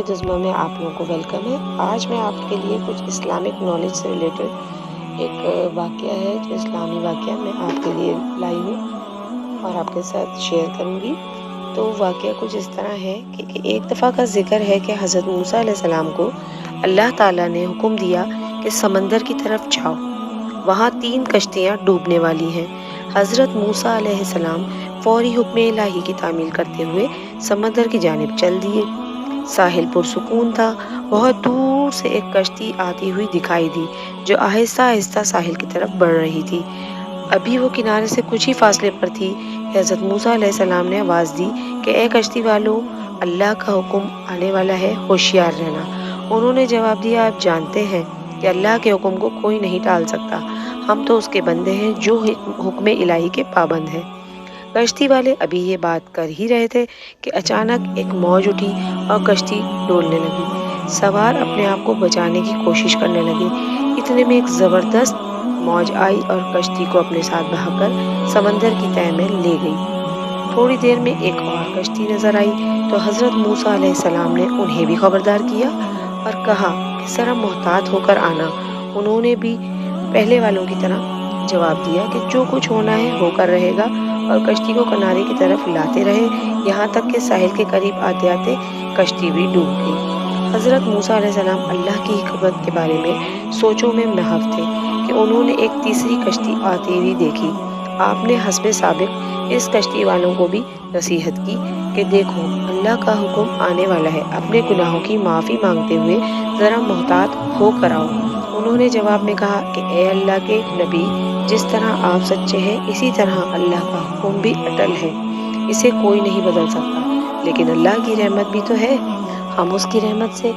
دزمہ میں آپ لوگوں کو ویلکم ہے۔ آج میں آپ کے لیے کچھ اسلامک نالج سے ریلیٹڈ ایک واقعہ ہے جو اسلامی واقعہ میں آپ کے لیے لائی ہوں اور آپ کے ساتھ شیئر کروں گی۔ تو واقعہ کچھ اس طرح ہے کہ ایک دفعہ کا ذکر ہے کہ حضرت موسیٰ علیہ السلام کو اللہ تعالیٰ نے حکم دیا کہ سمندر کی طرف جاؤ، وہاں 3 کشتیاں ڈوبنے والی ہیں۔ حضرت موسیٰ علیہ السلام فوری حکم الہی کی تعمیل کرتے ہوئے سمندر کی جانب چل دیے۔ ساحل پرسکون تھا۔ بہت دور سے ایک کشتی آتی ہوئی دکھائی دی جو آہستہ آہستہ ساحل کی طرف بڑھ رہی تھی۔ ابھی وہ کنارے سے کچھ ہی فاصلے پر تھی کہ حضرت موسیٰ علیہ السلام نے آواز دی کہ اے کشتی والو، اللہ کا حکم آنے والا ہے، ہوشیار رہنا۔ انہوں نے جواب دیا، آپ جانتے ہیں کہ اللہ کے حکم کو کوئی نہیں ٹال سکتا، ہم تو اس کے بندے ہیں جو حکم الہی کے پابند ہیں۔ کشتی والے ابھی یہ بات کر ہی رہے تھے کہ اچانک ایک موج اٹھی اور کشتی ڈولنے لگی۔ سوار اپنے آپ کو بچانے کی کوشش کرنے لگے۔ اتنے میں ایک زبردست موج آئی اور کشتی کو اپنے ساتھ بہا کر سمندر کی تہہ میں لے گئی۔ تھوڑی دیر میں ایک اور کشتی نظر آئی تو حضرت موسیٰ علیہ السلام نے انہیں بھی خبردار کیا اور کہا کہ ذرا محتاط ہو کر آنا۔ انہوں نے بھی پہلے والوں کی طرح جواب دیا کہ جو کچھ ہونا ہے ہو کر رہے گا، اور کشتی کو کنارے کی طرف لاتے رہے یہاں تک کہ ساحل کے قریب آتے آتے کشتی بھی ڈوب گئی۔ حضرت موسیٰ علیہ السلام اللہ کی حکمت کے بارے میں سوچوں میں محو تھے کہ انہوں نے ایک تیسری کشتی آتی ہوئی دیکھی۔ آپ نے حسب سابق اس کشتی والوں کو بھی نصیحت کی کہ دیکھو، اللہ کا حکم آنے والا ہے، اپنے گناہوں کی معافی مانگتے ہوئے ذرا محتاط ہو کر آؤ۔ انہوں نے جواب میں کہا کہ اے اللہ کے نبی، جس طرح آپ سچے ہیں اسی طرح اللہ کا حکم بھی اٹل ہے، اسے کوئی نہیں بدل سکتا، لیکن اللہ کی رحمت بھی تو ہے، ہم اس کی رحمت سے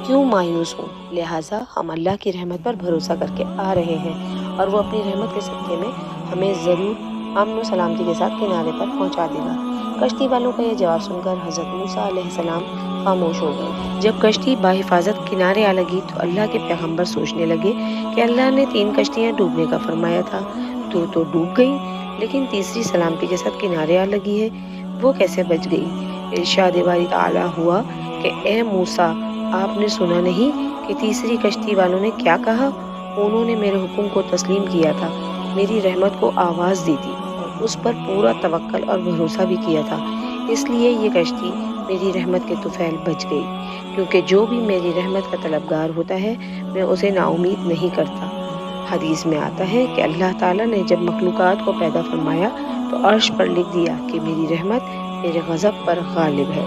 کیوں مایوس ہوں؟ لہٰذا ہم اللہ کی رحمت پر بھروسہ کر کے آ رہے ہیں اور وہ اپنی رحمت کے صدقے میں ہمیں ضرور امن و سلامتی کے ساتھ کنارے پر پہنچا دے گا۔ کشتی والوں کا یہ جواب سن کر حضرت موسیٰ علیہ السلام خاموش ہو گئے۔ جب کشتی بحفاظت کنارے آ لگی تو اللہ کے پیغمبر سوچنے لگے کہ اللہ نے 3 کشتیاں ڈوبنے کا فرمایا تھا، 2 تو ڈوب گئیں، لیکن تیسری سلامتی کے ساتھ کنارے آ لگی ہے، وہ کیسے بچ گئی؟ ارشاد باری تعالیٰ ہوا کہ اے موسیٰ، آپ نے سنا نہیں کہ تیسری کشتی والوں نے کیا کہا؟ انہوں نے میرے حکم کو تسلیم کیا تھا، میری رحمت کو آواز دی تھی اور اس پر پورا توکل اور بھروسہ بھی کیا تھا، اس لیے یہ کشتی میری رحمت کے طفیل بچ گئی، کیونکہ جو بھی میری رحمت کا طلبگار ہوتا ہے میں اسے نا امید نہیں کرتا۔ حدیث میں آتا ہے کہ اللہ تعالیٰ نے جب مخلوقات کو پیدا فرمایا تو عرش پر لکھ دیا کہ میری رحمت میرے غضب پر غالب ہے۔